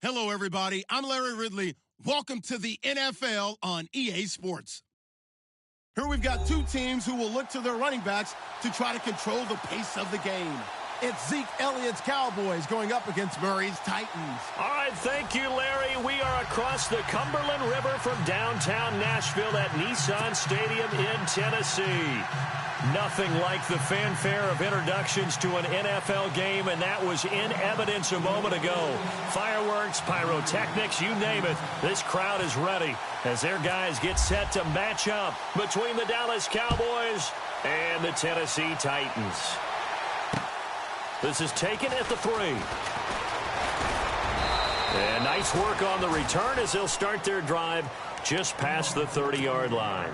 Hello, everybody. I'm Larry Ridley. Welcome to the NFL on EA Sports. Here we've got two teams who will look to their running backs to try to control the pace of the game. It's Zeke Elliott's Cowboys going up against Murray's Titans. All right, thank you, Larry. We are across the Cumberland River from downtown Nashville at Nissan Stadium in Tennessee. Nothing like the fanfare of introductions to an NFL game, and that was in evidence a moment ago. Fireworks, pyrotechnics, you name it. This crowd is ready as their guys get set to match up between the Dallas Cowboys and the Tennessee Titans. This is taken at the 3. And nice work on the return as they'll start their drive just past the 30-yard line.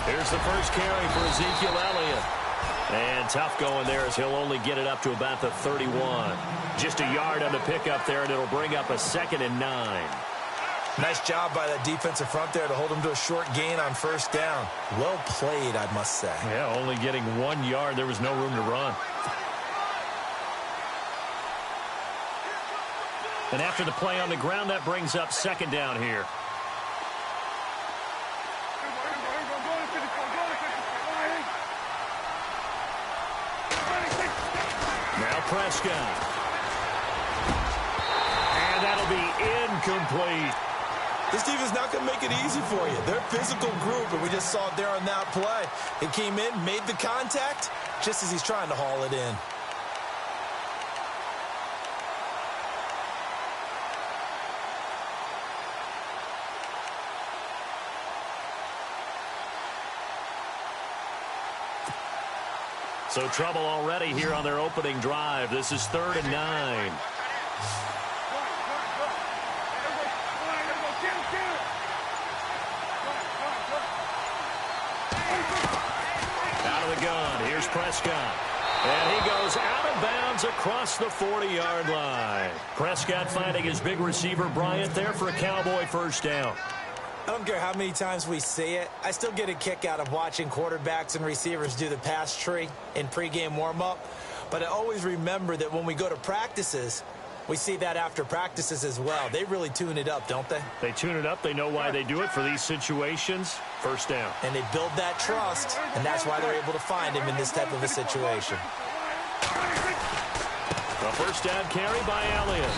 Here's the first carry for Ezekiel Elliott. And tough going there as he'll only get it up to about the 31. Just a yard on the pickup there, and it'll bring up a 2nd and 9. Nice job by that defensive front there to hold him to a short gain on first down. Well played, I must say. Yeah, only getting 1 yard. There was no room to run. And after the play on the ground, that brings up 2nd down here. Now Prescott. And that'll be incomplete. This defense is not going to make it easy for you. They're a physical group, and we just saw it there on that play. It came in, made the contact, just as he's trying to haul it in. So trouble already here on their opening drive. This is 3rd and 9. Out of the gun. Here's Prescott. And he goes out of bounds across the 40-yard line. Prescott finding his big receiver, Bryant, there for a Cowboy first down. I don't care how many times we see it. I still get a kick out of watching quarterbacks and receivers do the pass tree in pregame warm-up. But I always remember that when we go to practices, we see that after practices as well. They really tune it up, don't they? They tune it up. They know why they do it for these situations. First down. And they build that trust, and that's why they're able to find him in this type of a situation. A first down carry by Elliott.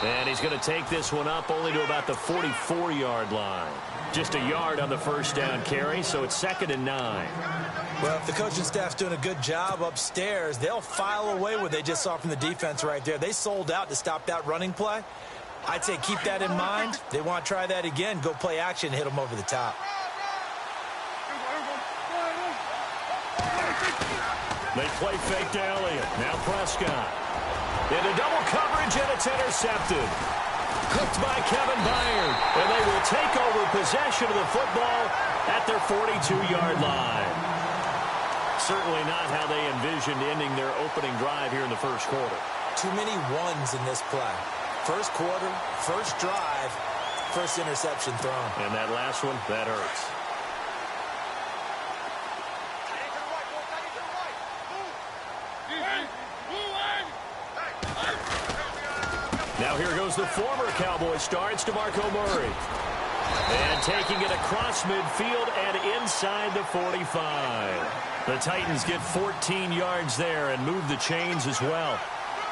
And he's going to take this one up only to about the 44-yard line. Just a yard on the first down carry, so it's 2nd and 9. Well, if the coaching staff's doing a good job upstairs, they'll file away what they just saw from the defense right there. They sold out to stop that running play. I'd say keep that in mind. They want to try that again, go play action, hit them over the top. They play fake to Elliott. Now Prescott. Into double coverage, and it's intercepted. Cooked by Kevin Byard. And they will take over possession of the football at their 42-yard line. Certainly not how they envisioned ending their opening drive here in the first quarter. Too many ones in this play. First quarter, first drive, first interception thrown. And that last one, that hurts. Now here goes the former Cowboy star. It's DeMarco Murray. And taking it across midfield and inside the 45. The Titans get 14 yards there and move the chains as well.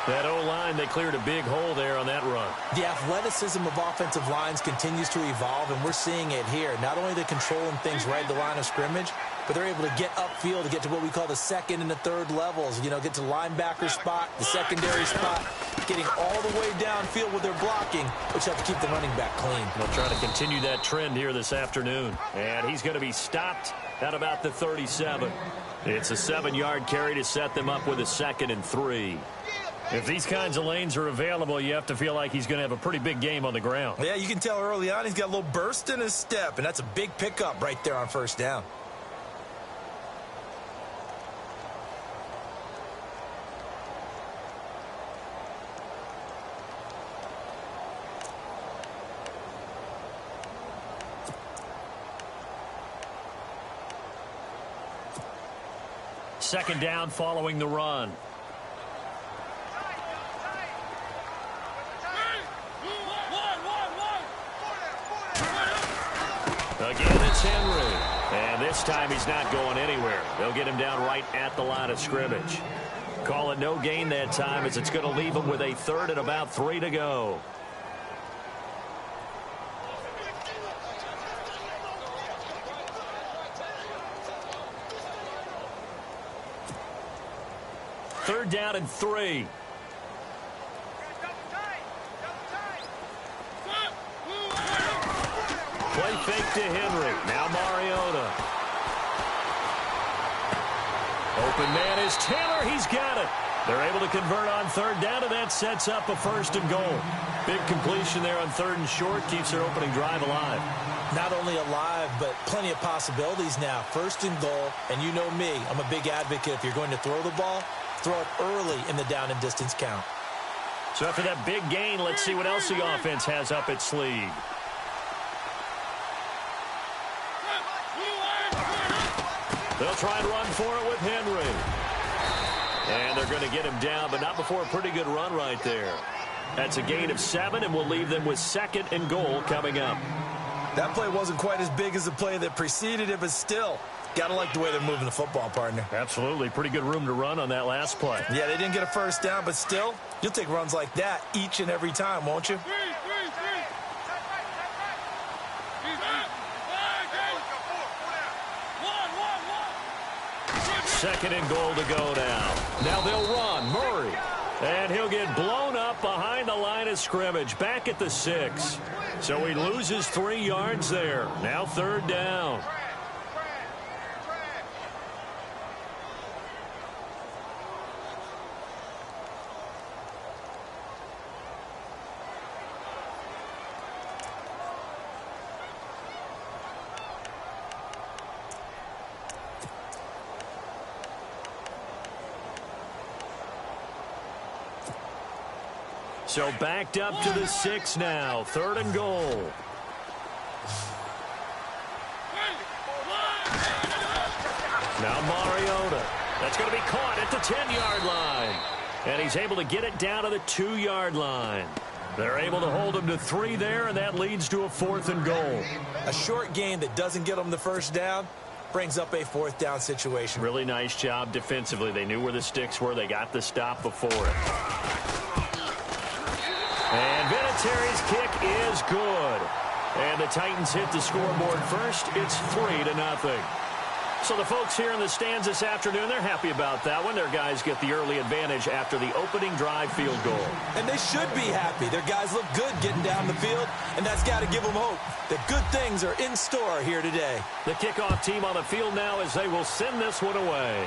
That O-line, they cleared a big hole there on that run. The athleticism of offensive lines continues to evolve, and we're seeing it here. Not only are they controlling things right at the line of scrimmage, but they're able to get upfield to get to what we call the second and the third levels. You know, get to the linebacker spot, the secondary spot, getting all the way downfield with their blocking, which helps keep the running back clean. They'll try to continue that trend here this afternoon. And he's going to be stopped at about the 37. It's a 7-yard carry to set them up with a 2nd and 3. If these kinds of lanes are available, you have to feel like he's going to have a pretty big game on the ground. Yeah, you can tell early on he's got a little burst in his step, and that's a big pickup right there on first down. Second down following the run. Again, it's Henry. And this time he's not going anywhere. They'll get him down right at the line of scrimmage. Call it no gain that time, as it's going to leave him with a third and about 3 to go. Third down and 3. Play fake to Henry. Now Mariota. Open man is Taylor. He's got it. They're able to convert on third down, and that sets up a first and goal. Big completion there on third and short. Keeps their opening drive alive. Not only alive, but plenty of possibilities now. First and goal, and you know me. I'm a big advocate. If you're going to throw the ball, throw it early in the down and distance count. So after that big gain, let's see what else the offense has up its sleeve. They'll try and run for it with Henry. And they're going to get him down, but not before a pretty good run right there. That's a gain of 7, and we'll leave them with second and goal coming up. That play wasn't quite as big as the play that preceded it, but still, got to like the way they're moving the football, partner. Absolutely. Pretty good room to run on that last play. Yeah, they didn't get a first down, but still, you'll take runs like that each and every time, won't you? Second and goal to go now. Now they'll run. Murray. And he'll get blown up behind the line of scrimmage. Back at the 6. So he loses 3 yards there. Now third down. So backed up to the 6 now. Third and goal. Now Mariota. That's going to be caught at the 10-yard line. And he's able to get it down to the 2-yard line. They're able to hold him to 3 there, and that leads to a 4th and goal. A short gain that doesn't get them the first down brings up a 4th down situation. Really nice job defensively. They knew where the sticks were. They got the stop before it. And Vinatieri's kick is good. And the Titans hit the scoreboard first. It's 3-0. So the folks here in the stands this afternoon, they're happy about that one. Their guys get the early advantage after the opening drive field goal. And they should be happy. Their guys look good getting down the field, and that's got to give them hope that good things are in store here today. The kickoff team on the field now as they will send this one away.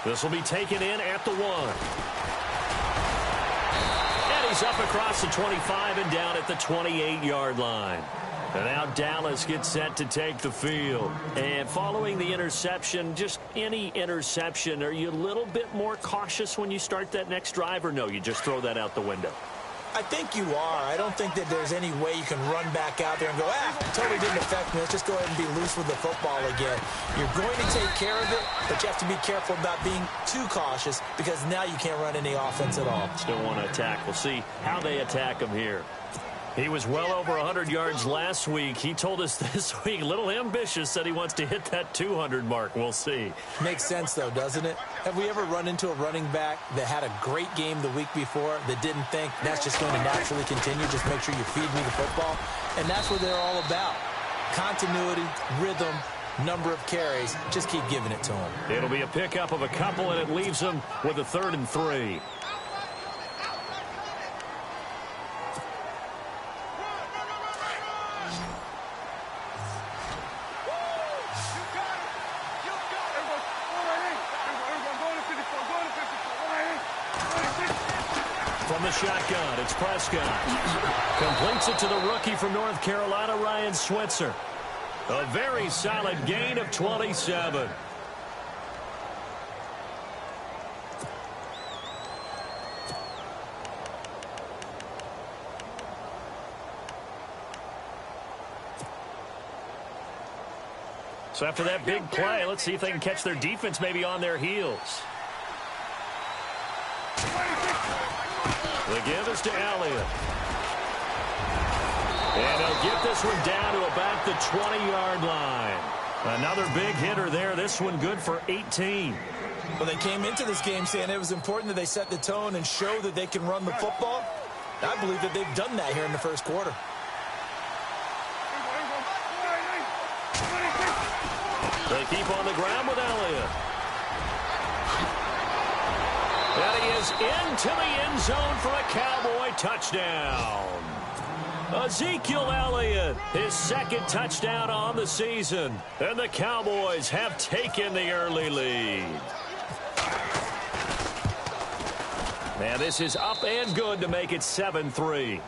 This will be taken in at the 1. He's up across the 25 and down at the 28-yard line. And now Dallas gets set to take the field. And following the interception, just any interception, are you a little bit more cautious when you start that next drive, or no, you just throw that out the window? I think you are. I don't think that there's any way you can run back out there and go, totally didn't affect me. Let's just go ahead and be loose with the football again. You're going to take care of it, but you have to be careful about being too cautious because now you can't run any offense at all. Still want to attack. We'll see how they attack him here. He was well over 100 yards last week. He told us this week, a little ambitious, said he wants to hit that 200 mark. We'll see. Makes sense, though, doesn't it? Have we ever run into a running back that had a great game the week before that didn't think that's just going to naturally continue? Just make sure you feed me the football. And that's what they're all about. Continuity, rhythm, number of carries. Just keep giving it to him. It'll be a pickup of a couple, and it leaves him with a 3rd and 3. From the shotgun, it's Prescott. Completes it to the rookie from North Carolina, Ryan Switzer. A very solid gain of 27. So after that big play, let's see if they can catch their defense maybe on their heels. The give is to Elliott. And he'll get this one down to about the 20-yard line. Another big hitter there. This one good for 18. Well, they came into this game saying it was important that they set the tone and show that they can run the football. I believe that they've done that here in the first quarter. They keep on the ground with Elliott. And he is into the end zone for a Cowboy touchdown. Ezekiel Elliott, his second touchdown on the season. And the Cowboys have taken the early lead. Man, this is up and good to make it 7-3.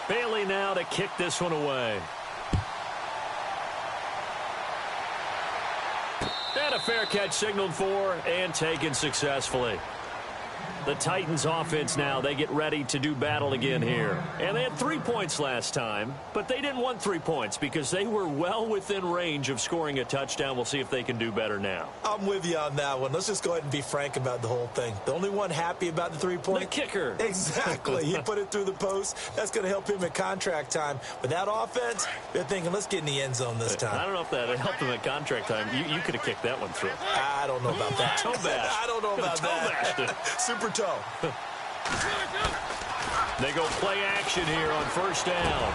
Bailey now to kick this one away. And a fair catch signaled for and taken successfully. The Titans offense now, they get ready to do battle again here. And they had 3 points last time, but they didn't want 3 points because they were well within range of scoring a touchdown. We'll see if they can do better now. I'm with you on that one. Let's just go ahead and be frank about the whole thing. The only one happy about the 3-point? The kicker. Exactly. He put it through the post. That's going to help him at contract time. But that offense, they're thinking, let's get in the end zone this time. I don't know if that helped him at contract time. You could have kicked that one through. I don't know about that. Toe bash. I don't know about that. Super toe. They go play action here on first down.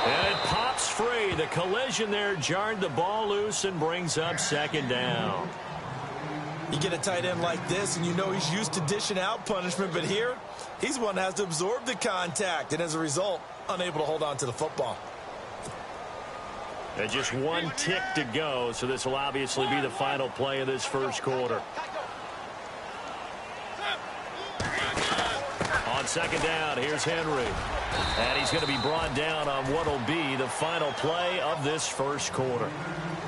And it pops free. The collision there jarred the ball loose and brings up second down. You get a tight end like this, and you know he's used to dishing out punishment, but here, he's one that has to absorb the contact, and as a result, unable to hold on to the football. And just one tick to go, so this will obviously be the final play of this first quarter. On second down, here's Henry. And he's going to be brought down on what will be the final play of this first quarter.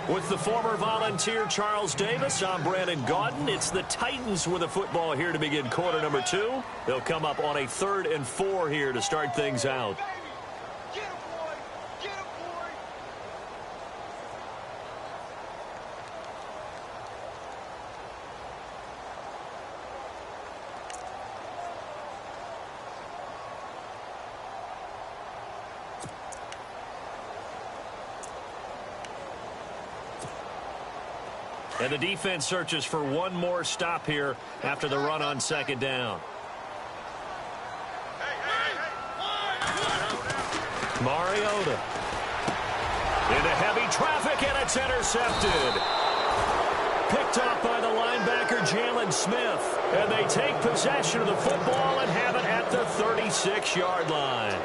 With the former Volunteer Charles Davis, I'm Brandon Gaudin. It's the Titans with the football here to begin quarter number 2. They'll come up on a 3rd and 4 here to start things out. And the defense searches for one more stop here after the run on second down. Mariota. Into heavy traffic, and it's intercepted. Picked off by the linebacker, Jalen Smith. And they take possession of the football and have it at the 36-yard line.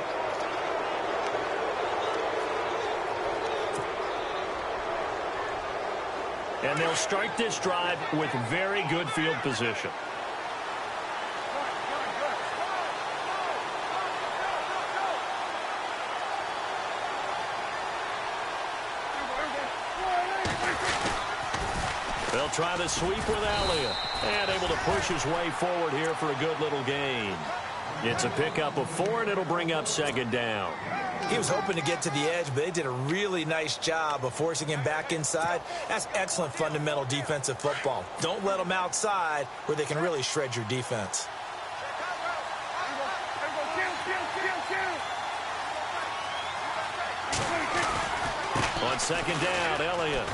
And they'll start this drive with very good field position. They'll try the sweep with Elliott. And able to push his way forward here for a good little gain. It's a pickup of 4, and it'll bring up second down. He was hoping to get to the edge, but they did a really nice job of forcing him back inside. That's excellent fundamental defensive football. Don't let them outside where they can really shred your defense. On second down, Elliott.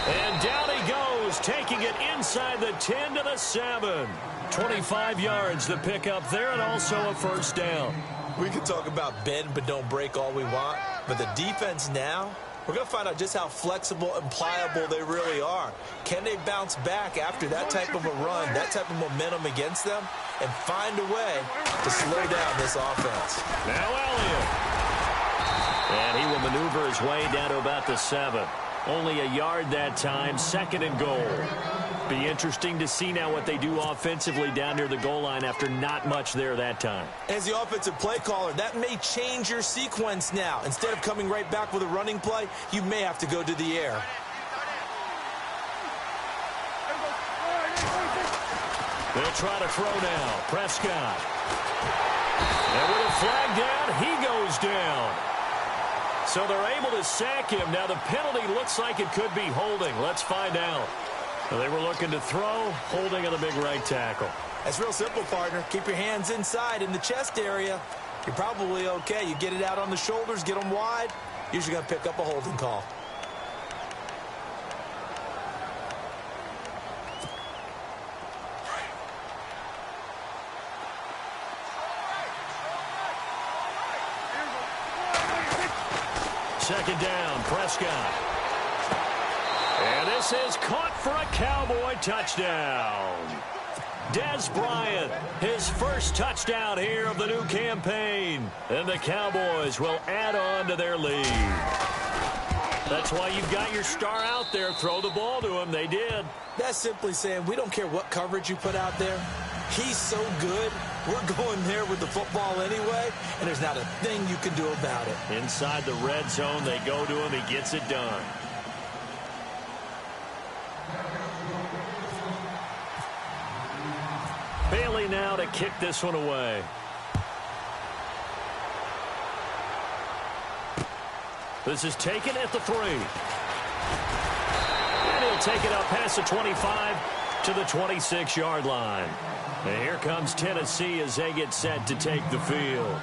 And down he goes Cowboys taking it inside the 10 to the 7. 25 yards to pick up there, and also a first down. We can talk about bend but don't break all we want, but the defense now, we're going to find out just how flexible and pliable they really are. Can they bounce back after that type of a run, that type of momentum against them, and find a way to slow down this offense? Now Elliott. And he will maneuver his way down to about the 7. Only a yard that time, 2nd and goal. Be interesting to see now what they do offensively down near the goal line after not much there that time. As the offensive play caller, that may change your sequence now. Instead of coming right back with a running play, you may have to go to the air. They'll try to throw now. Prescott. And with a flag down, he goes down. So they're able to sack him. Now the penalty looks like it could be holding. Let's find out. They were looking to throw, holding on the big right tackle. That's real simple, partner. Keep your hands inside in the chest area. You're probably okay. You get it out on the shoulders, get them wide. Usually going to pick up a holding call. Second down, Prescott. And this is caught for a Cowboy touchdown. Dez Bryant, his first touchdown here of the new campaign. And the Cowboys will add on to their lead. That's why you've got your star out there. Throw the ball to him. They did. That's simply saying we don't care what coverage you put out there. He's so good. We're going there with the football anyway, and there's not a thing you can do about it. Inside the red zone, they go to him. He gets it done. Bailey now to kick this one away. This is taken at the 3. And he'll take it up past the 25 to the 26-yard line. And here comes Tennessee as they get set to take the field.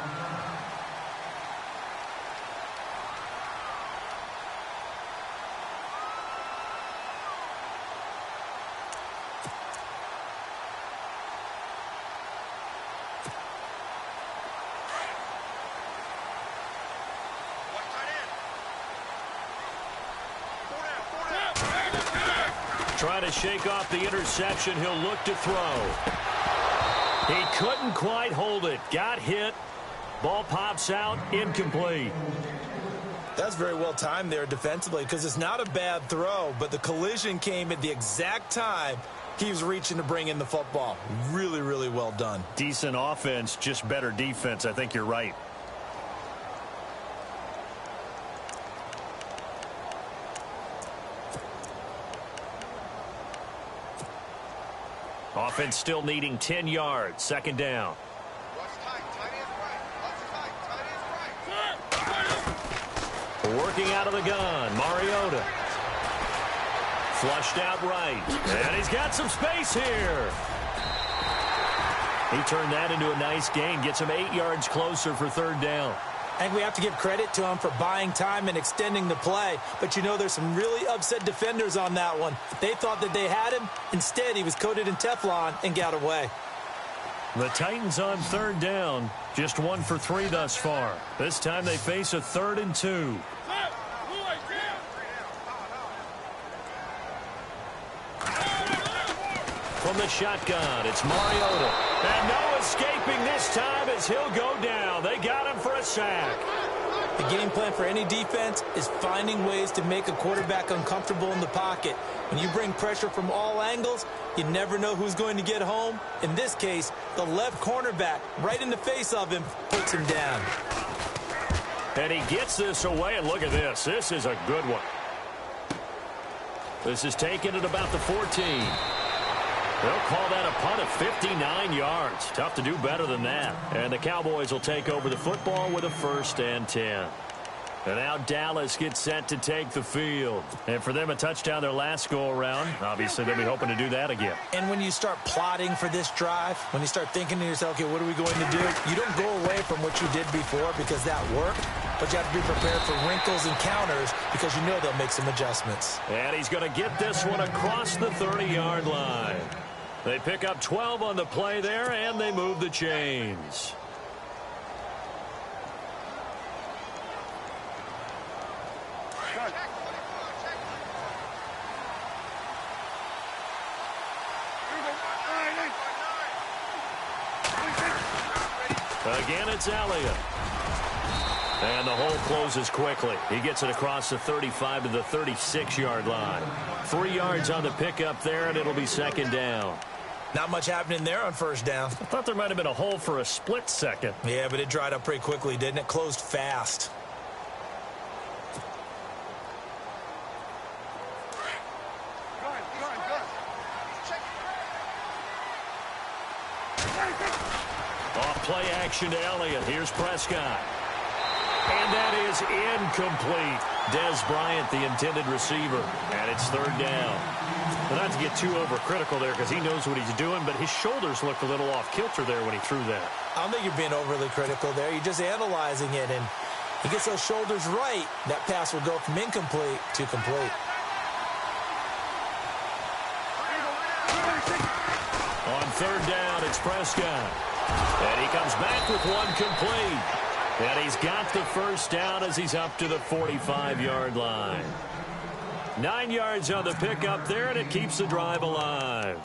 Trying to shake off the interception. He'll look to throw. He couldn't quite hold it. Got hit. Ball pops out. Incomplete. That's very well timed there defensively because it's not a bad throw, but the collision came at the exact time he was reaching to bring in the football. Really, really well done. Decent offense, just better defense. I think you're right. Offense still needing 10 yards. Second down. Working out of the gun. Mariota. Flushed out right. And he's got some space here. He turned that into a nice gain. Gets him 8 yards closer for third down. I think we have to give credit to him for buying time and extending the play. But, you know, there's some really upset defenders on that one. They thought that they had him. Instead, he was coated in Teflon and got away. The Titans on third down. Just 1 for 3 thus far. This time they face a 3rd and 2. From the shotgun, it's Mariota. And no escaping this time as he'll go down. They got him for a sack. The game plan for any defense is finding ways to make a quarterback uncomfortable in the pocket. When you bring pressure from all angles, you never know who's going to get home. In this case, the left cornerback, right in the face of him, puts him down. And he gets this away, and look at this. This is a good one. This is taken at about the 14. They'll call that a punt of 59 yards. Tough to do better than that. And the Cowboys will take over the football with a 1st and 10. And now Dallas gets set to take the field. And for them, a touchdown their last go-around. Obviously, they'll be hoping to do that again. And when you start plotting for this drive, when you start thinking to yourself, okay, what are we going to do? You don't go away from what you did before because that worked, but you have to be prepared for wrinkles and counters because you know they'll make some adjustments. And he's going to get this one across the 30-yard line. They pick up 12 on the play there, and they move the chains. Again, it's Elliott. And the hole closes quickly. He gets it across the 35 to the 36-yard line. 3 yards on the pickup there, and it'll be second down. Not much happening there on first down. I thought there might have been a hole for a split second. Yeah, but it dried up pretty quickly, didn't it? Closed fast. Play action to Elliott. Here's Prescott. And that is incomplete. Dez Bryant, the intended receiver. And it's third down. Well, not to get too overcritical there because he knows what he's doing, but his shoulders looked a little off kilter there when he threw that. I don't think you're being overly critical there. You're just analyzing it, and he gets those shoulders right. That pass will go from incomplete to complete. On third down, it's Prescott. And he comes back with one complete. And he's got the first down as he's up to the 45-yard line. 9 yards on the pickup there, and it keeps the drive alive.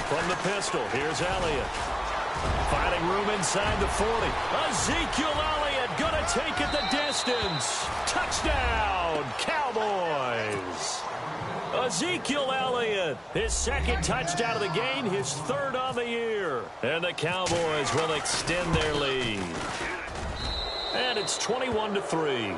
From the pistol, here's Elliott. Finding room inside the 40. Ezekiel Elliott going to take it the distance. Touchdown, Cowboys. Ezekiel Elliott, his second touchdown of the game, his third on the year. And the Cowboys will extend their lead. And it's 21-3.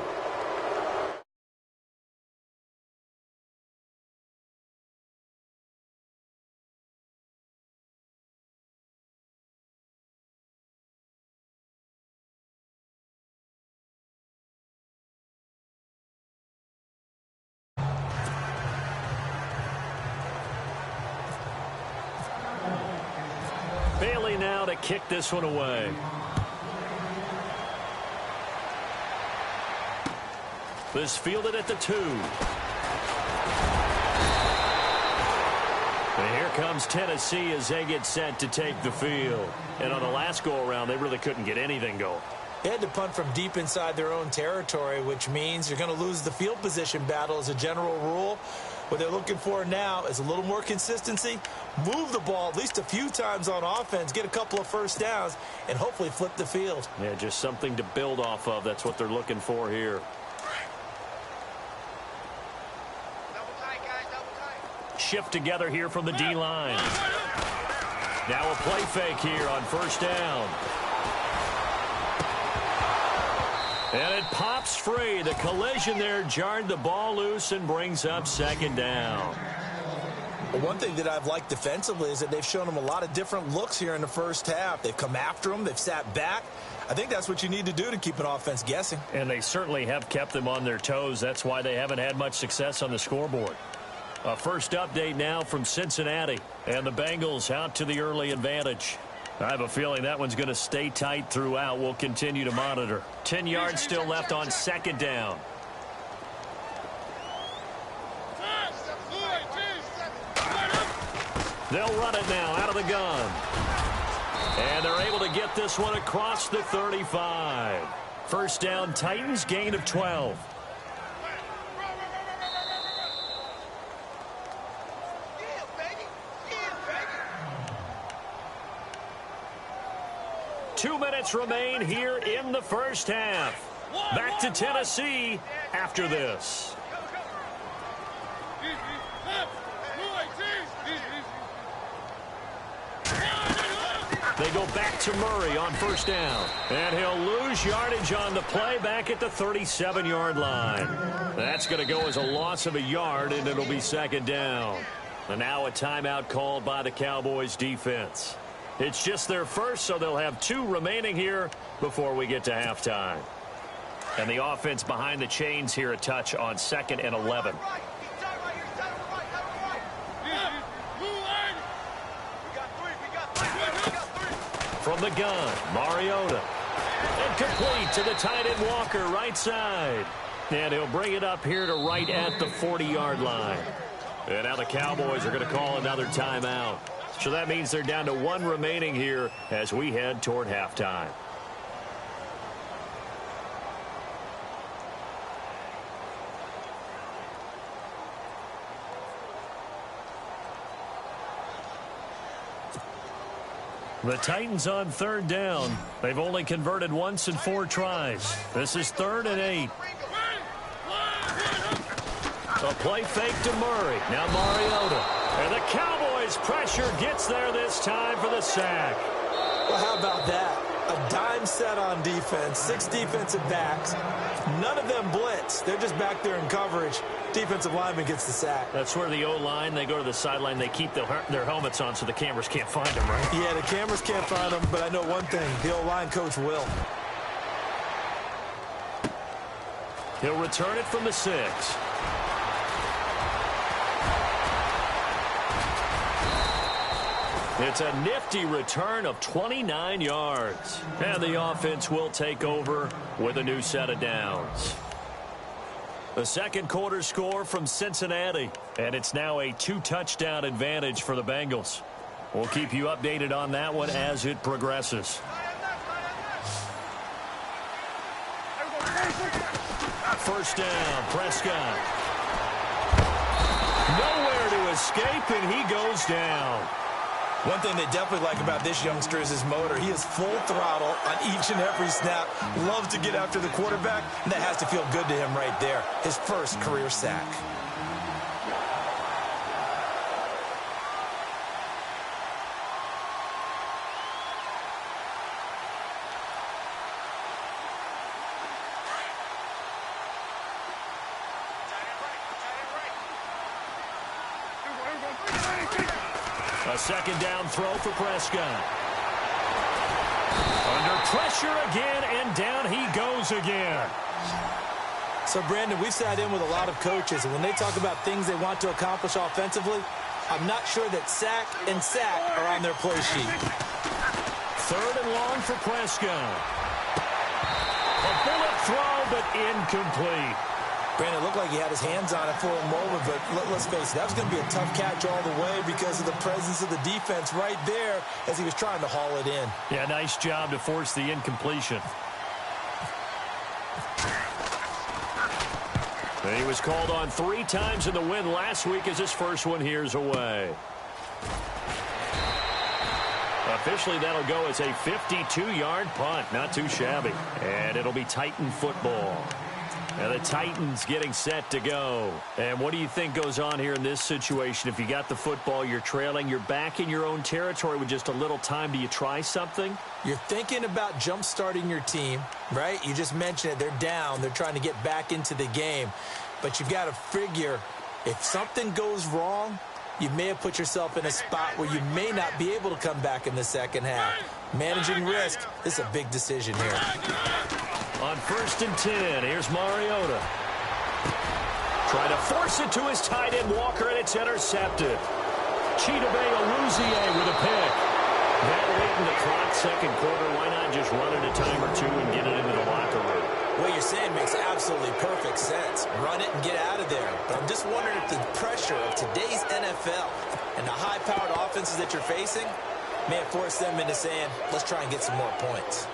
Bailey now to kick this one away. This fielded at the 2. And here comes Tennessee as they get set to take the field. And on the last go-around, they really couldn't get anything going. They had to punt from deep inside their own territory, which means you're going to lose the field position battle as a general rule. What they're looking for now is a little more consistency, move the ball at least a few times on offense, get a couple of first downs, and hopefully flip the field. Yeah, just something to build off of. That's what they're looking for here. Shift together here from the D-line. Now a play fake here on first down. And it pops free. The collision there jarred the ball loose and brings up second down. Well, one thing that I've liked defensively is that they've shown them a lot of different looks here in the first half. They've come after them. They've sat back. I think that's what you need to do to keep an offense guessing. And they certainly have kept them on their toes. That's why they haven't had much success on the scoreboard. A first update now from Cincinnati. And the Bengals out to the early advantage. I have a feeling that one's going to stay tight throughout. We'll continue to monitor. 10 yards still left on second down. They'll run it now out of the gun. And they're able to get this one across the 35. First down, Titans, gain of 12. Two minutes remain here in the first half. Back to Tennessee after this. They go back to Murray on first down. And he'll lose yardage on the play back at the 37-yard line. That's going to go as a loss of a yard, and it'll be second down. And now a timeout called by the Cowboys defense. It's just their first, so they'll have 2 remaining here before we get to halftime. And the offense behind the chains here a touch on 2nd and 11. From the gun, Mariota. And complete to the tight end Walker, right side. And he'll bring it up here to right at the 40-yard line. And now the Cowboys are going to call another timeout. So that means they're down to 1 remaining here as we head toward halftime. The Titans on 3rd down. They've only converted once in 4 tries. This is 3rd and 8. A play fake to Murray. Now Mariota. And the Cowboys pressure gets there this time for the sack. Well, how about that? A dime set on defense. 6 defensive backs. None of them blitz. They're just back there in coverage. Defensive lineman gets the sack. That's where the O-line, they go to the sideline, they keep their helmets on so the cameras can't find them, right? Yeah, the cameras can't find them, but I know one thing. The O-line coach will. He'll return it from the 6. It's a nifty return of 29 yards. And the offense will take over with a new set of downs. The second quarter score from Cincinnati. And it's now a 2-touchdown advantage for the Bengals. We'll keep you updated on that one as it progresses. First down, Prescott. Nowhere to escape, and he goes down. One thing they definitely like about this youngster is his motor. He is full throttle on each and every snap. Loves to get after the quarterback, and that has to feel good to him right there. His first career sack. A second down throw for Prescott. Under pressure again, and down he goes again. So, Brandon, we've sat in with a lot of coaches, and when they talk about things they want to accomplish offensively, I'm not sure that sack and sack are on their play sheet. 3rd and long for Prescott. A bullet throw, but incomplete. Brandon, it looked like he had his hands on it for a moment, but let's face it, that was going to be a tough catch all the way because of the presence of the defense right there as he was trying to haul it in. Yeah, nice job to force the incompletion. He was called on 3 times in the win last week as his first one here's away. Officially, that'll go as a 52-yard punt. Not too shabby. And it'll be Titan football. And the Titans getting set to go. And what do you think goes on here in this situation? If you got the football, you're trailing, you're back in your own territory with just a little time. Do you try something? You're thinking about jump-starting your team, right? You just mentioned it. They're down. They're trying to get back into the game. But you've got to figure if something goes wrong, you may have put yourself in a spot where you may not be able to come back in the second half. Managing risk is a big decision here. On 1st and 10, here's Mariota. Trying to force it to his tight end Walker, and it's intercepted. Chidobe Awuzie with a pick. That late in the clock, second quarter, why not just run it a time or two and get it into the locker room? What you're saying makes absolutely perfect sense. Run it and get out of there. But I'm just wondering if the pressure of today's NFL and the high-powered offenses that you're facing may have forced them into saying, let's try and get some more points.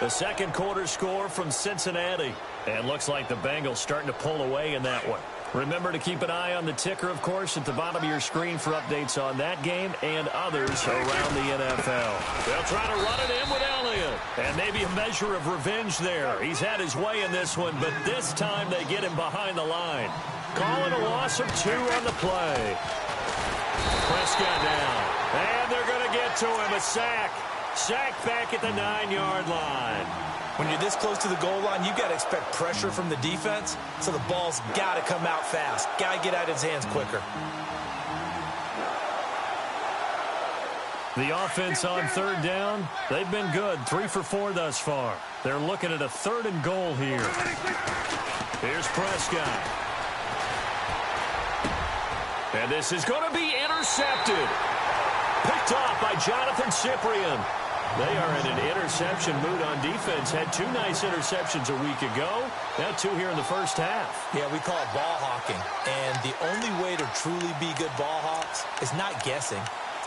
The second quarter score from Cincinnati. And looks like the Bengals starting to pull away in that one. Remember to keep an eye on the ticker, of course, at the bottom of your screen for updates on that game and others around the NFL. They'll try to run it in with Elliott. And maybe a measure of revenge there. He's had his way in this one, but this time they get him behind the line. Calling a loss of 2 on the play. Prescott down. And they're going to get to him. A sack. Sacked back at the 9-yard line. When you're this close to the goal line, you've got to expect pressure from the defense, so the ball's got to come out fast. Got to get out of his hands quicker. The offense on third down, they've been good. 3 for 4 thus far. They're looking at a 3rd and goal here. Here's Prescott. And this is going to be intercepted. Picked off by Jonathan Cyprien. They are in an interception mood on defense. Had 2 nice interceptions a week ago. Now 2 here in the first half. Yeah, we call it ball hawking. And the only way to truly be good ball hawks is not guessing.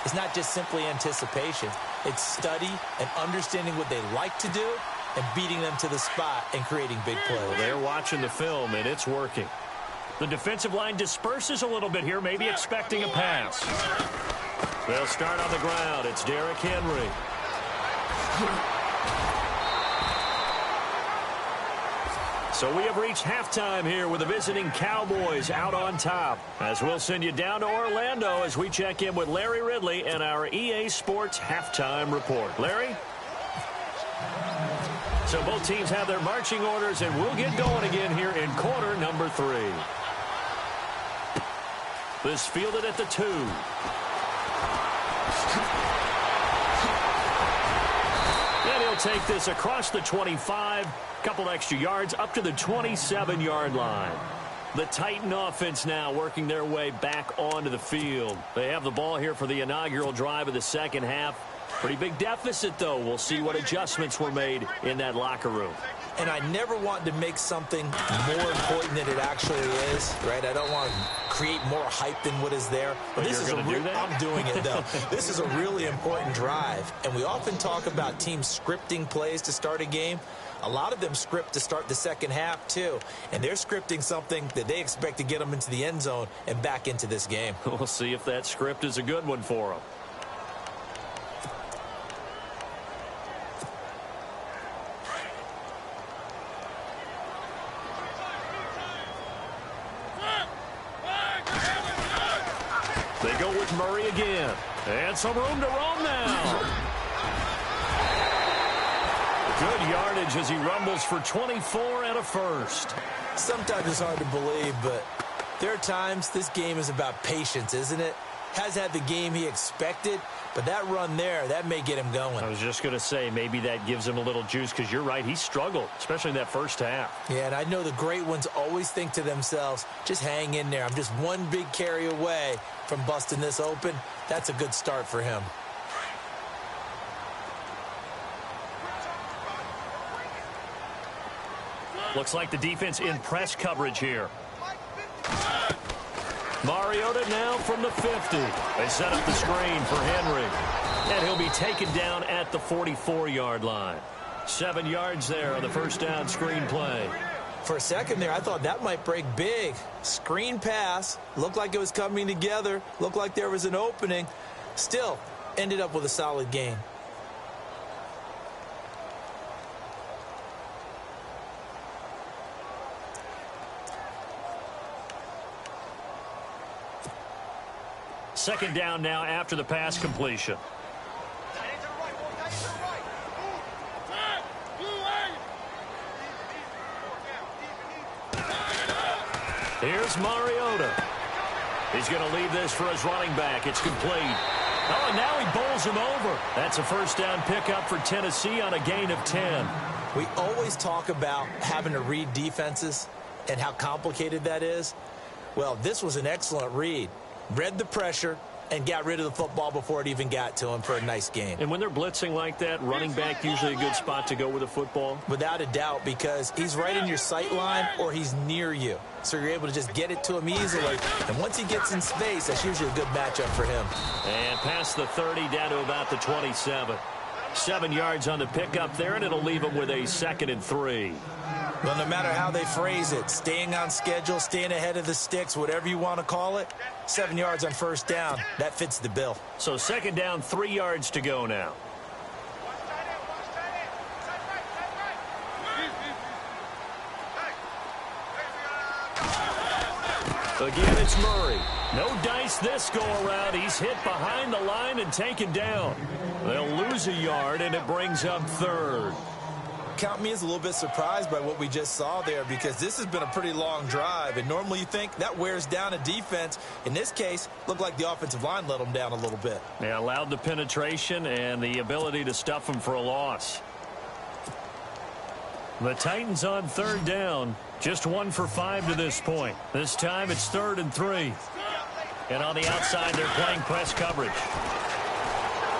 It's not just simply anticipation. It's study and understanding what they like to do and beating them to the spot and creating big plays. Well, they're watching the film, and it's working. The defensive line disperses a little bit here, maybe expecting a pass. They'll start on the ground. It's Derrick Henry. So we have reached halftime here with the visiting Cowboys out on top. As we'll send you down to Orlando as we check in with Larry Ridley and our EA Sports halftime report. Larry? So both teams have their marching orders, and we'll get going again here in quarter number 3. This fielded at the 2. And he'll take this across the 25, couple extra yards up to the 27-yard line. The Titan offense now working their way back onto the field. They have the ball here for the inaugural drive of the second half. Pretty big deficit, though. We'll see what adjustments were made in that locker room. And I never want to make something more important than it actually is, right? I don't want to create more hype than what is there. But this is I'm doing it, though. This is a really important drive. And we often talk about teams scripting plays to start a game. A lot of them script to start the second half, too. And they're scripting something that they expect to get them into the end zone and back into this game. We'll see if that script is a good one for them. They go with Murray again. And some room to roam now. Good yardage as he rumbles for 24 and a first. Sometimes it's hard to believe, but there are times this game is about patience, isn't it? Has had the game he expected, but that run there, that may get him going. I was just going to say, maybe that gives him a little juice, because you're right, he struggled, especially in that first half. Yeah, and I know the great ones always think to themselves, just hang in there. I'm just one big carry away from busting this open. That's a good start for him. Looks like the defense in press coverage here. Mariota now from the 50. They set up the screen for Henry. And he'll be taken down at the 44-yard line. 7 yards there on the first down screen play. For a second there, I thought that might break big. Screen pass. Looked like it was coming together. Looked like there was an opening. Still, ended up with a solid gain. Second down now after the pass completion. Here's Mariota. He's going to leave this for his running back. It's complete. Oh, and now he bowls him over. That's a first down pickup for Tennessee on a gain of 10. We always talk about having to read defenses and how complicated that is. Well, this was an excellent read. Read the pressure and got rid of the football before it even got to him for a nice game. And when they're blitzing like that, running back usually a good spot to go with a football? Without a doubt, because he's right in your sight line or he's near you. So you're able to just get it to him easily. And once he gets in space, that's usually a good matchup for him. And past the 30 down to about the 27. 7 yards on the pickup there, and it'll leave him with a 2nd and 3. Well, no matter how they phrase it, staying on schedule, staying ahead of the sticks, whatever you want to call it, 7 yards on first down, that fits the bill. So second down, 3 yards to go now. Again, it's Murray. No dice this go-around. He's hit behind the line and taken down. They'll lose a yard, and it brings up third. Count me as a little bit surprised by what we just saw there, because this has been a pretty long drive, and normally you think that wears down a defense. In this case, looked like the offensive line let them down a little bit. They allowed the penetration and the ability to stuff them for a loss. The Titans on third down, just 1 for 5 to this point. This time it's 3rd and 3. And on the outside, they're playing press coverage.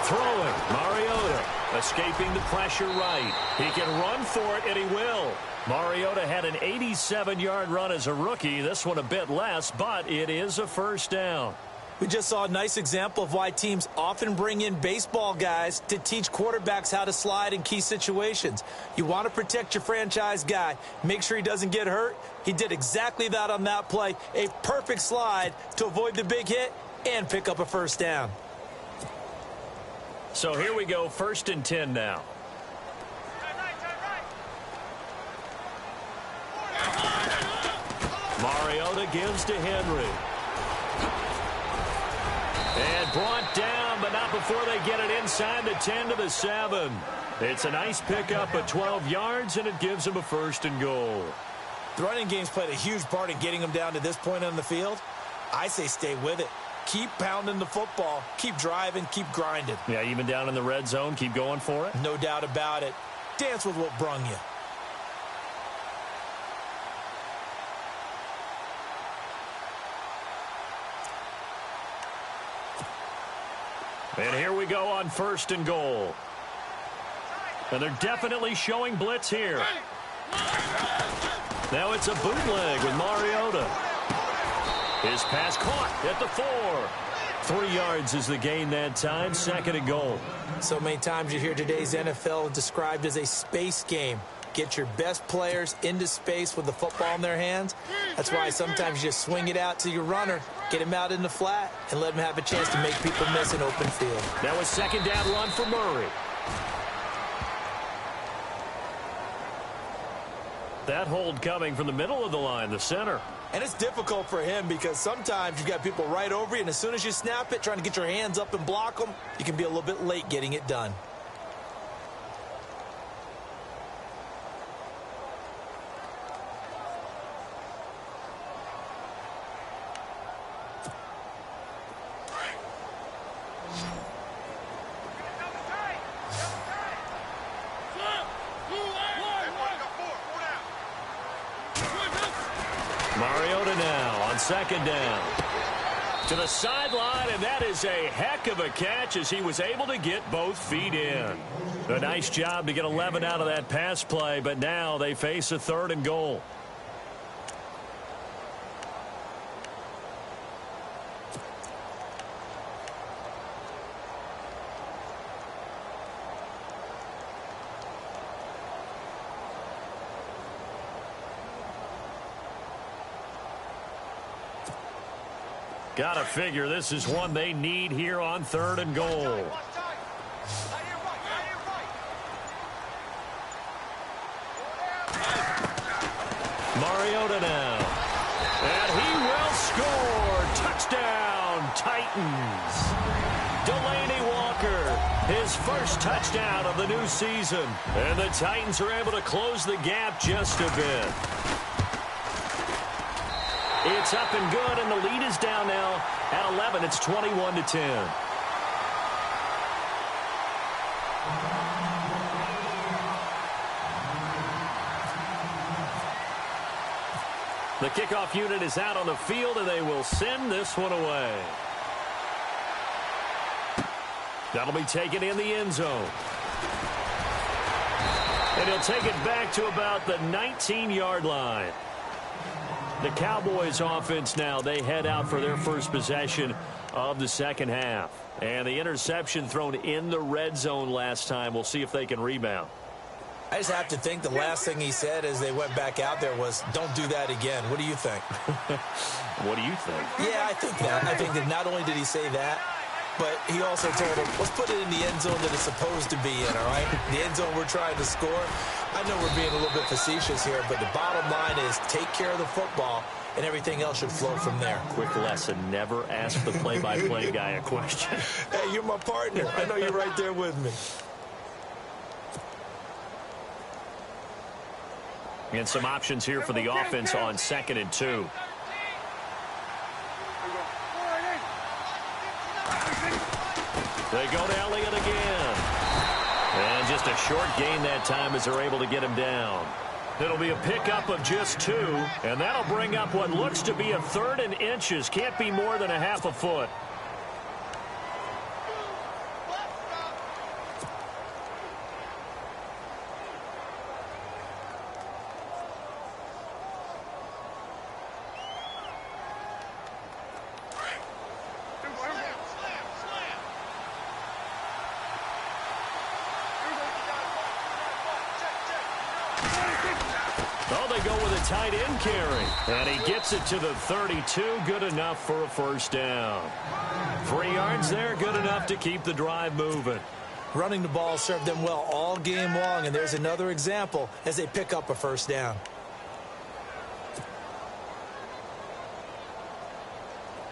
Throwing, Mariota, escaping the pressure right. He can run for it, and he will. Mariota had an 87-yard run as a rookie. This one a bit less, but it is a first down. We just saw a nice example of why teams often bring in baseball guys to teach quarterbacks how to slide in key situations. You want to protect your franchise guy. Make sure he doesn't get hurt. He did exactly that on that play. A perfect slide to avoid the big hit and pick up a first down. So here we go, 1st and 10 now. Mariota gives to Henry. And brought down, but not before they get it inside the 10 to the 7. It's a nice pickup of 12 yards, and it gives them a 1st and goal. The running game's played a huge part in getting them down to this point on the field. I say stay with it. Keep pounding the football. Keep driving. Keep grinding. Yeah, even down in the red zone, keep going for it. No doubt about it. Dance with what brung you. And here we go on 1st and goal. And they're definitely showing blitz here. Now it's a bootleg with Mariota. His pass caught at the 4. 3 yards is the gain that time, 2nd and goal. So many times you hear today's NFL described as a space game. Get your best players into space with the football in their hands. That's why sometimes you just swing it out to your runner, get him out in the flat, and let him have a chance to make people miss an open field. That was 2nd down run for Murray. That hold coming from the middle of the line, the center. And it's difficult for him because sometimes you've got people right over you, and as soon as you snap it, trying to get your hands up and block them, you can be a little bit late getting it done. Mariota now on 2nd down. To the sideline, and that is a heck of a catch as he was able to get both feet in. A nice job to get 11 out of that pass play, but now they face a 3rd and goal. Gotta figure this is one they need here on 3rd and goal. Mariota now. And he will score. Touchdown, Titans. Delaney Walker, his first touchdown of the new season. And the Titans are able to close the gap just a bit. It's up and good, and the lead is down now at 11. It's 21-10. The kickoff unit is out on the field, and they will send this one away. That'll be taken in the end zone. And he'll take it back to about the 19-yard line. The Cowboys offense now, they head out for their first possession of the second half. And the interception thrown in the red zone last time. We'll see if they can rebound. I just have to think the last thing he said as they went back out there was, don't do that again. What do you think? What do you think? Yeah, I think that. I think that not only did he say that, but he also told him, let's put it in the end zone that it's supposed to be in, all right? The end zone we're trying to score. I know we're being a little bit facetious here, but the bottom line is take care of the football and everything else should flow from there. Quick lesson, never ask the play-by-play guy a question. Hey, you're my partner. I know you're right there with me. And some options here for the offense on 2nd and 2. They go to Elliott again. And just a short gain that time as they're able to get him down. It'll be a pickup of just 2, and that'll bring up what looks to be a 3rd and inches. Can't be more than a half a foot. Oh, they go with a tight end carry. And he gets it to the 32. Good enough for a first down. 3 yards there, good enough to keep the drive moving. Running the ball served them well all game long, and there's another example as they pick up a first down.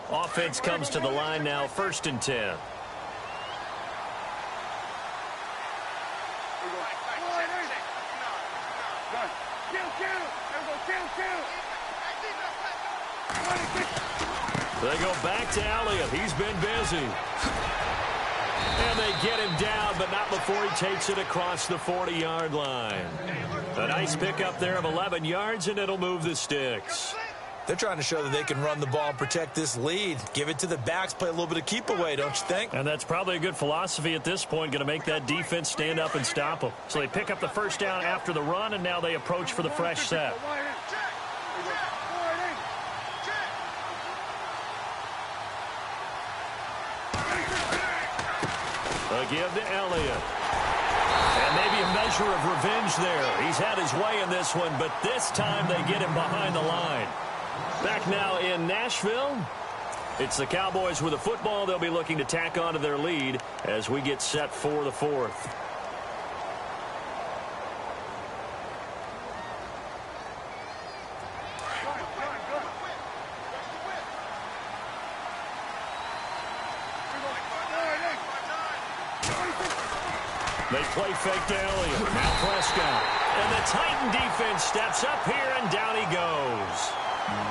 Offense comes to the line now, 1st and 10. They go back to Elliott. He's been busy. And they get him down, but not before he takes it across the 40-yard line. A nice pickup there of 11 yards, and it'll move the sticks. They're trying to show that they can run the ball and protect this lead. Give it to the backs, play a little bit of keep away, don't you think? And that's probably a good philosophy at this point, going to make that defense stand up and stop them. So they pick up the first down after the run, and now they approach for the fresh set. A give to Elliott. And maybe a measure of revenge there. He's had his way in this one, but this time they get him behind the line. Back now in Nashville. It's the Cowboys with a football. They'll be looking to tack on to their lead as we get set for the 4th. They play fake to Elliott. Now Prescott. And the Titan defense steps up here, and down he goes.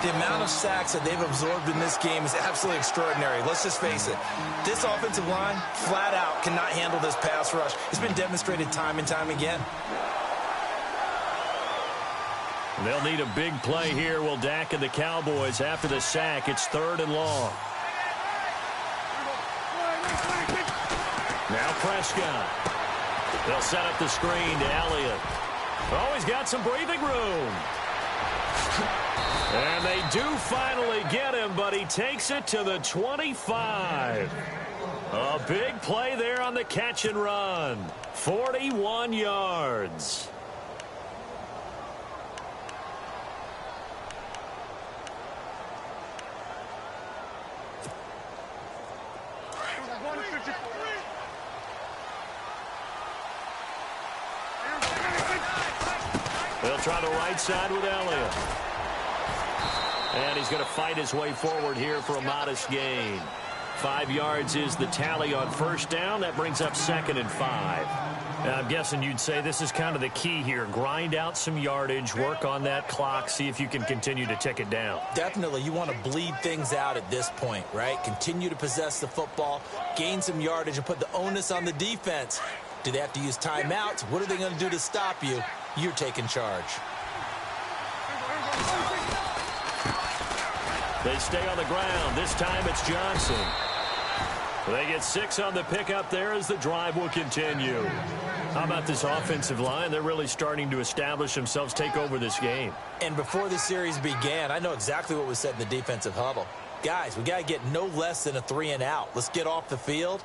The amount of sacks that they've absorbed in this game is absolutely extraordinary. Let's just face it. This offensive line, flat out, cannot handle this pass rush. It's been demonstrated time and time again. They'll need a big play here, will Dak and the Cowboys after the sack. It's 3rd and long. Now Prescott. They'll set up the screen to Elliott. Oh, he's got some breathing room. And they do finally get him, but he takes it to the 25. A big play there on the catch and run. 41 yards. They'll try the right side with Elliott. And he's going to fight his way forward here for a modest gain. 5 yards is the tally on first down. That brings up 2nd and 5. Now, I'm guessing you'd say this is kind of the key here. Grind out some yardage, work on that clock, see if you can continue to tick it down. Definitely. You want to bleed things out at this point, right? Continue to possess the football, gain some yardage, and put the onus on the defense. Do they have to use timeouts? What are they going to do to stop you? You're taking charge. They stay on the ground. This time it's Johnson. They get 6 on the pickup there as the drive will continue. How about this offensive line? They're really starting to establish themselves, take over this game. And before the series began, I know exactly what was said in the defensive huddle. Guys, we got to get no less than a 3 and out. Let's get off the field.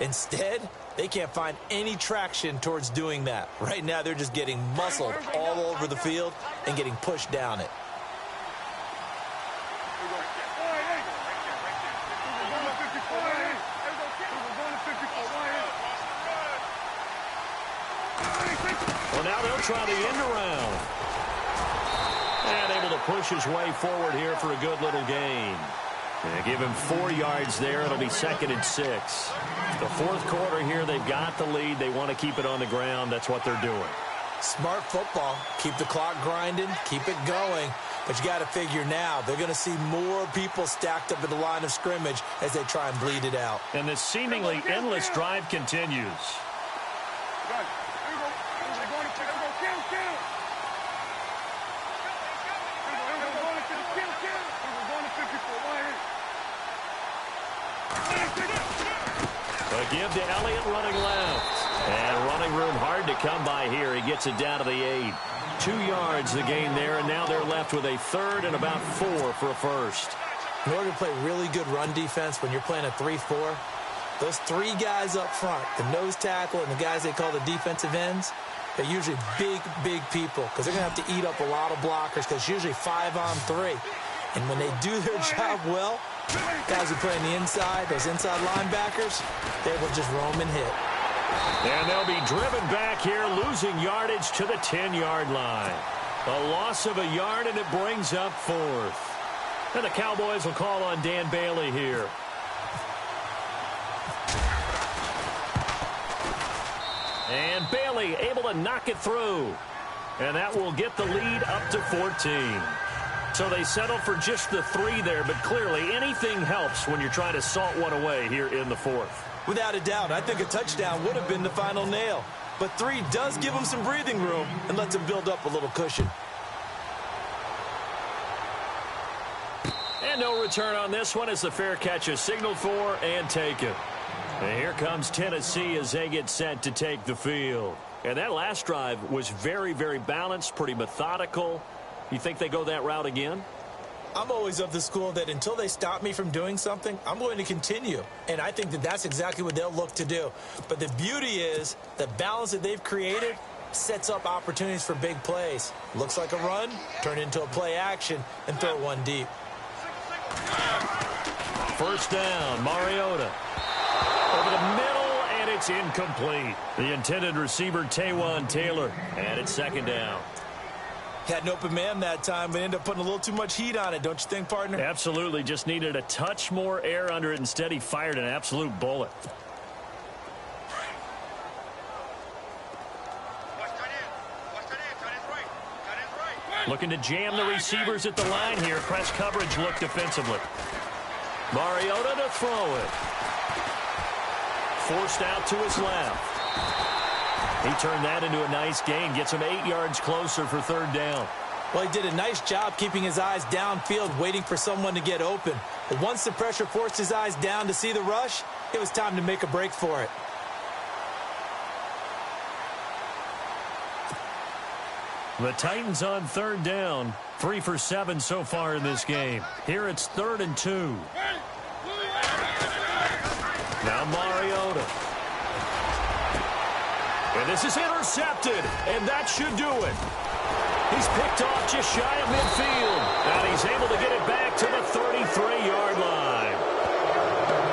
Instead, they can't find any traction towards doing that. Right now, they're just getting muscled all over the field and getting pushed down it. Well, now they'll try the end around. And able to push his way forward here for a good little gain. And give him 4 yards there. It'll be 2nd and 6. The fourth quarter here, they've got the lead. They want to keep it on the ground. That's what they're doing. Smart football. Keep the clock grinding. Keep it going. But you got to figure now, they're going to see more people stacked up at the line of scrimmage as they try and bleed it out. And this seemingly endless drive continues. A give to Elliott running left. And running room hard to come by here. He gets it down to the 8. 2 yards the gain there, and now they're left with a 3rd and about 4 for a first. In order to play really good run defense when you're playing a 3-4, those 3 guys up front, the nose tackle and the guys they call the defensive ends, they're usually big, big people because they're going to have to eat up a lot of blockers because it's usually 5-on-3. And when they do their job well, guys who play on the inside, those inside linebackers, they will just roam and hit. And they'll be driven back here, losing yardage to the 10-yard line. A loss of a yard, and it brings up 4th. And the Cowboys will call on Dan Bailey here. And Bailey able to knock it through. And that will get the lead up to 14. So they settle for just the 3 there, but clearly anything helps when you're trying to salt one away here in the 4th. Without a doubt, I think a touchdown would have been the final nail. But 3 does give them some breathing room and lets them build up a little cushion. And no return on this one as the fair catch is signaled for and taken. And here comes Tennessee as they get set to take the field. And that last drive was very, very balanced, pretty methodical. You think they go that route again? I'm always of the school that until they stop me from doing something, I'm going to continue. And I think that that's exactly what they'll look to do. But the beauty is the balance that they've created sets up opportunities for big plays. Looks like a run, turn it into a play action, and throw one deep. First down, Mariota. Over the middle, and it's incomplete. The intended receiver, Taywan Taylor. And it's 2nd down. Had an open man that time, but ended up putting a little too much heat on it, don't you think, partner? Absolutely. Just needed a touch more air under it. Instead, he fired an absolute bullet. Looking to jam the receivers at the line here. Press coverage look defensively. Mariota to throw it. Forced out to his left. He turned that into a nice gain. Gets him 8 yards closer for 3rd down. Well, he did a nice job keeping his eyes downfield, waiting for someone to get open. But once the pressure forced his eyes down to see the rush, it was time to make a break for it. The Titans on 3rd down. 3 for 7 so far in this game. Here it's 3rd and 2. Now Mariota. And this is intercepted, and that should do it. He's picked off just shy of midfield, and he's able to get it back to the 33-yard line.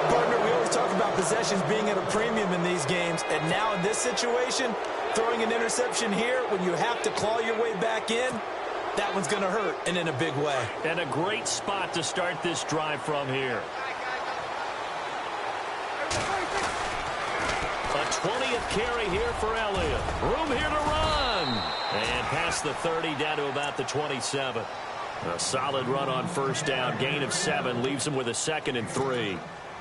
Partner, we always talk about possessions being at a premium in these games, and now in this situation, throwing an interception here when you have to claw your way back in, that one's going to hurt, and in a big way. And a great spot to start this drive from here. A 20th carry here for Elliott. Room here to run. And past the 30 down to about the 27. A solid run on first down. Gain of 7 leaves him with a 2nd and 3.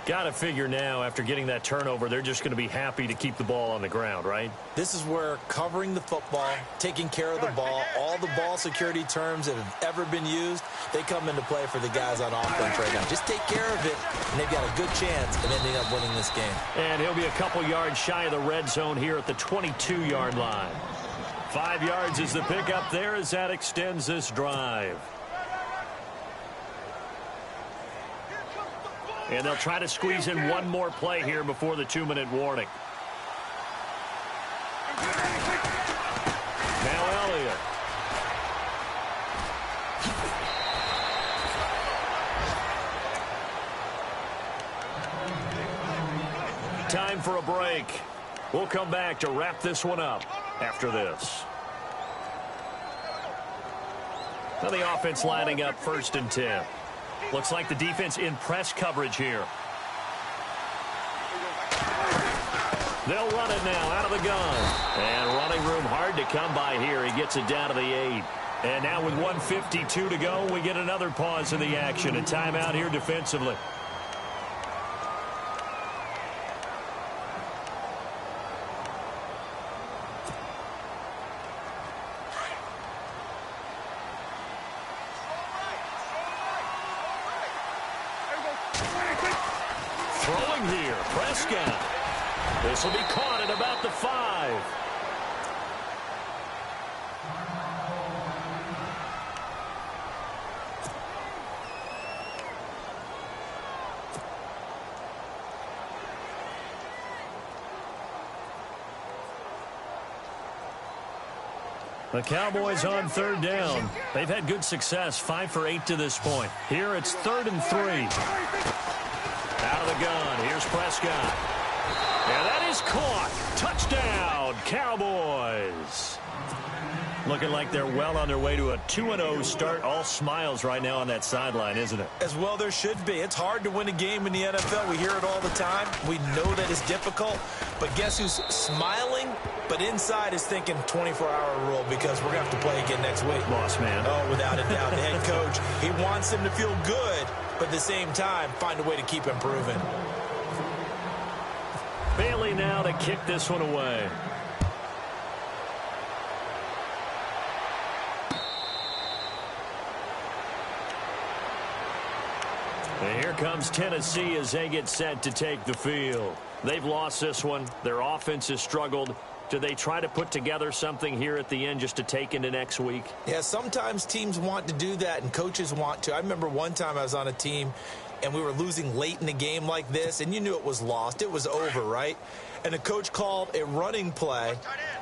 Got to figure now, after getting that turnover, they're just going to be happy to keep the ball on the ground, right? This is where covering the football, taking care of the ball, all the ball security terms that have ever been used, they come into play for the guys on offense right now. Just take care of it, and they've got a good chance of ending up winning this game. And he'll be a couple yards shy of the red zone here at the 22-yard line. 5 yards is the pickup there as that extends this drive. And they'll try to squeeze in one more play here before the 2-minute warning. Now Elliott. Time for a break. We'll come back to wrap this one up after this. Now the offense lining up 1st and 10. Looks like the defense in press coverage here. They'll run it now out of the gun. And running room hard to come by here. He gets it down to the 8. And now with 1:52 to go, we get another pause in the action. A timeout here defensively. Throwing here, Prescott. This will be caught at about the 5. The Cowboys on 3rd down. They've had good success, 5 for 8 to this point. Here it's 3rd and 3. Out of the gun, here's Prescott. And that is caught. Touchdown, Cowboys. Looking like they're well on their way to a 2-0 start. All smiles right now on that sideline, isn't it? As well there should be. It's hard to win a game in the NFL. We hear it all the time. We know that it's difficult. But guess who's smiling? But inside is thinking 24-hour rule because we're going to have to play again next week. Boss man. Oh, without a doubt. The head coach, he wants him to feel good, but at the same time, find a way to keep improving. Bailey now to kick this one away. And here comes Tennessee as they get set to take the field. They've lost this one. Their offense has struggled. Do they try to put together something here at the end just to take into next week? Yeah, sometimes teams want to do that and coaches want to. I remember one time I was on a team and we were losing late in the game like this, and you knew it was lost. It was over, right? And the coach called a running play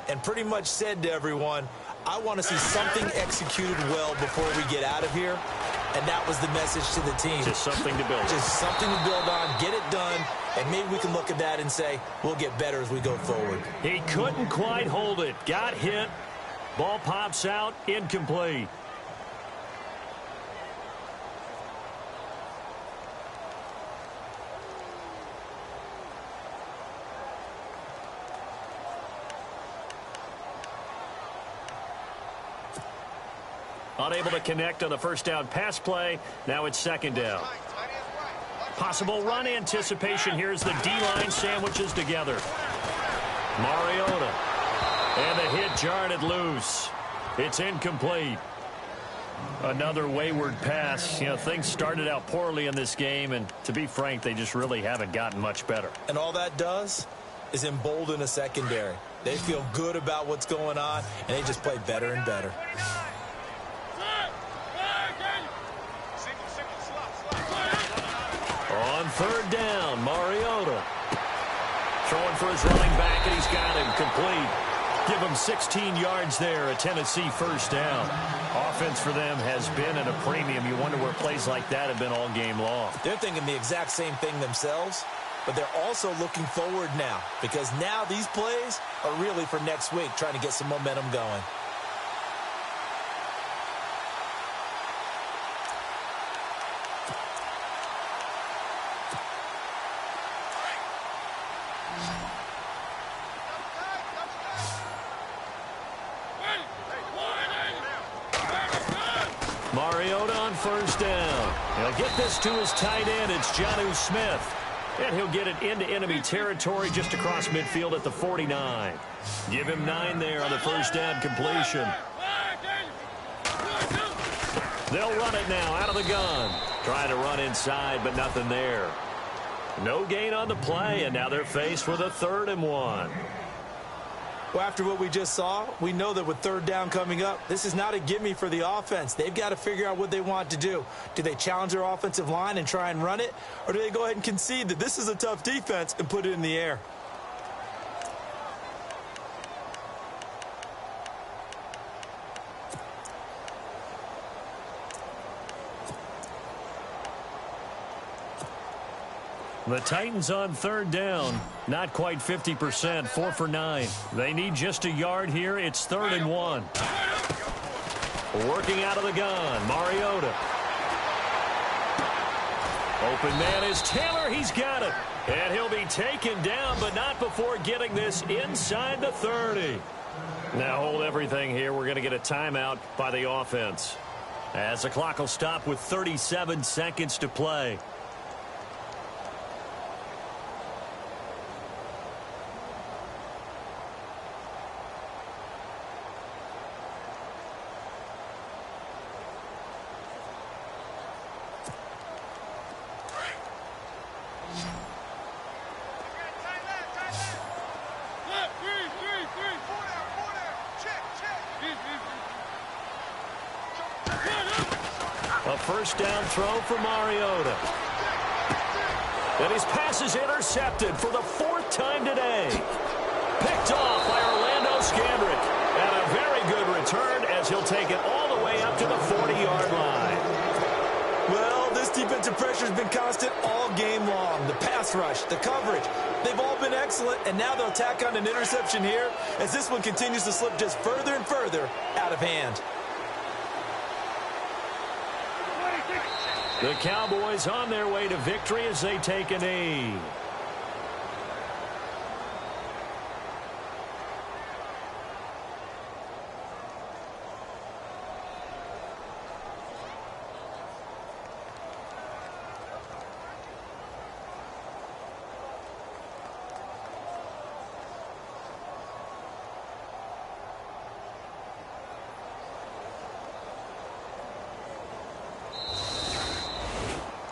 and pretty much said to everyone, I want to see something executed well before we get out of here. And that was the message to the team. Just something to build on. Just something to build on, get it done, and maybe we can look at that and say, we'll get better as we go forward. He couldn't quite hold it. Got hit. Ball pops out, incomplete. Unable to connect on the first down pass play. Now it's 2nd down. Possible run anticipation. Here's the D-line sandwiches together. Mariota. And the hit jarred it loose. It's incomplete. Another wayward pass. You know, things started out poorly in this game, and to be frank, they just really haven't gotten much better. And all that does is embolden a secondary. They feel good about what's going on, and they just play better and better. On 3rd down, Mariota. Throwing for his running back, and he's got him complete. Give him 16 yards there, a Tennessee first down. Offense for them has been at a premium. You wonder where plays like that have been all game long. They're thinking the exact same thing themselves, but they're also looking forward now because now these plays are really for next week, trying to get some momentum going. Mariota on 1st down. He'll get this to his tight end. It's Jonnu Smith. And he'll get it into enemy territory just across midfield at the 49. Give him 9 there on the first down completion. They'll run it now out of the gun. Trying to run inside, but nothing there. No gain on the play, and now they're faced with a 3rd and 1. Well, after what we just saw, we know that with 3rd down coming up, this is not a gimme for the offense. They've got to figure out what they want to do. Do they challenge their offensive line and try and run it? Or do they go ahead and concede that this is a tough defense and put it in the air? The Titans on 3rd down. Not quite 50%, 4 for 9. They need just a yard here. It's 3rd and 1. Working out of the gun, Mariota. Open man is Taylor. He's got it. And he'll be taken down, but not before getting this inside the 30. Now hold everything here. We're going to get a timeout by the offense, as the clock will stop with 37 seconds to play. A first down throw for Mariota. And his pass is intercepted for the 4th time today. Picked off by Orlando Scandrick. And a very good return as he'll take it all the way up to the 40-yard line. Well, this defensive pressure has been constant all game long. The pass rush, the coverage, they've all been excellent. And now they'll tack on an interception here as this one continues to slip just further and further out of hand. The Cowboys on their way to victory as they take a knee.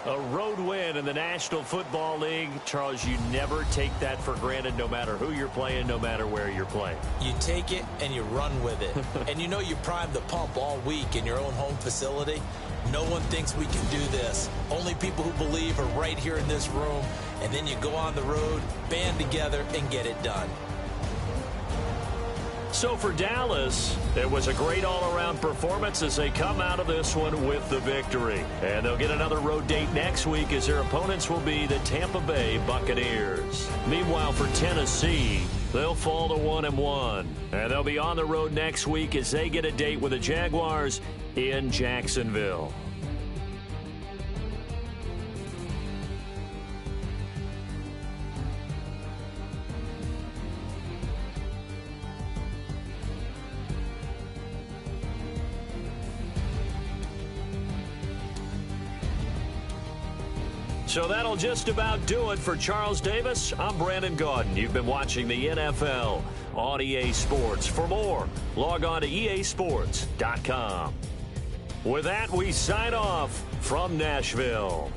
A road win in the National Football League. Charles, you never take that for granted, no matter who you're playing, no matter where you're playing. You take it and you run with it. And you know you primed the pump all week in your own home facility. No one thinks we can do this. Only people who believe are right here in this room. And then you go on the road, band together, and get it done. So for Dallas, it was a great all-around performance as they come out of this one with the victory. And they'll get another road date next week as their opponents will be the Tampa Bay Buccaneers. Meanwhile, for Tennessee, they'll fall to 1-1. And they'll be on the road next week as they get a date with the Jaguars in Jacksonville. So that'll just about do it for Charles Davis. I'm Brandon Gaudin. You've been watching the NFL on EA Sports. For more, log on to easports.com. With that, we sign off from Nashville.